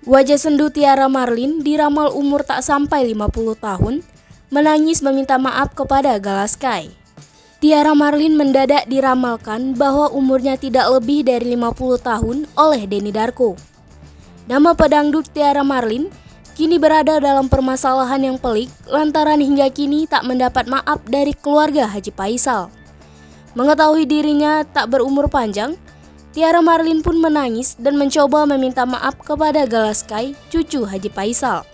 Wajah sendu Tiara Marlin diramal umur tak sampai 50 tahun, menangis meminta maaf kepada Galaskai. Tiara Marlin mendadak diramalkan bahwa umurnya tidak lebih dari 50 tahun oleh Denny Darko. Nama pedangdut Tiara Marlin kini berada dalam permasalahan yang pelik lantaran hingga kini tak mendapat maaf dari keluarga Haji Faisal. Mengetahui dirinya tak berumur panjang, Tiara Marlin pun menangis dan mencoba meminta maaf kepada Galaskai, cucu Haji Faisal.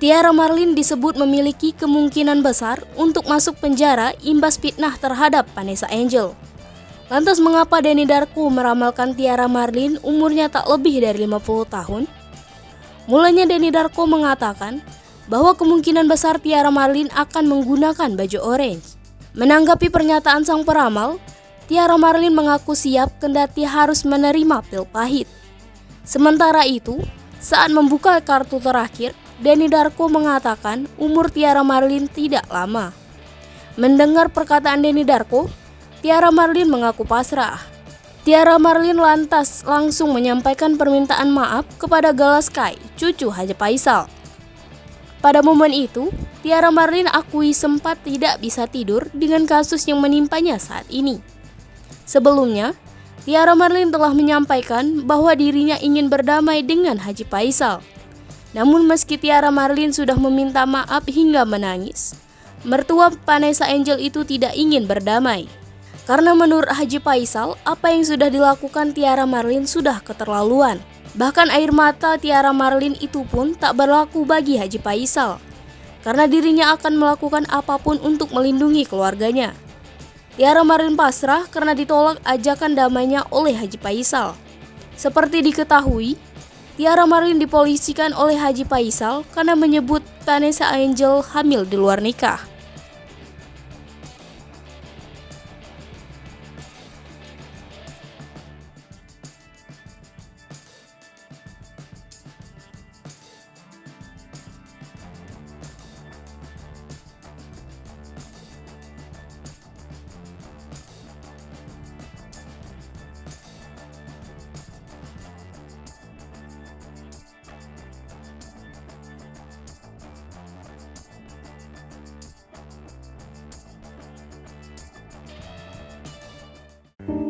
Tiara Marlin disebut memiliki kemungkinan besar untuk masuk penjara imbas fitnah terhadap Vanessa Angel. Lantas mengapa Denny Darko meramalkan Tiara Marlin umurnya tak lebih dari 50 tahun? Mulanya Denny Darko mengatakan bahwa kemungkinan besar Tiara Marlin akan menggunakan baju orange. Menanggapi pernyataan sang peramal, Tiara Marlin mengaku siap kendati harus menerima pil pahit. Sementara itu, saat membuka kartu terakhir, Denny Darko mengatakan umur Tiara Marlin tidak lama. Mendengar perkataan Denny Darko, Tiara Marlin mengaku pasrah. Tiara Marlin lantas langsung menyampaikan permintaan maaf kepada Galaskai, cucu Haji Faisal. Pada momen itu, Tiara Marlin akui sempat tidak bisa tidur dengan kasus yang menimpanya saat ini. Sebelumnya, Tiara Marlin telah menyampaikan bahwa dirinya ingin berdamai dengan Haji Faisal. Namun meski Tiara Marlin sudah meminta maaf hingga menangis, mertua Vanessa Angel itu tidak ingin berdamai. Karena menurut Haji Faisal, apa yang sudah dilakukan Tiara Marlin sudah keterlaluan. Bahkan air mata Tiara Marlin itu pun tak berlaku bagi Haji Faisal, karena dirinya akan melakukan apapun untuk melindungi keluarganya. Tiara Marlin pasrah karena ditolak ajakan damainya oleh Haji Faisal. Seperti diketahui, Tiara Marlin dipolisikan oleh Haji Faisal karena menyebut Vanessa Angel hamil di luar nikah.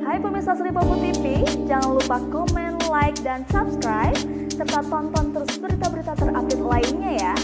Hai pemirsa Sri Popo TV, jangan lupa komen, like, dan subscribe, serta tonton terus berita-berita terupdate lainnya ya.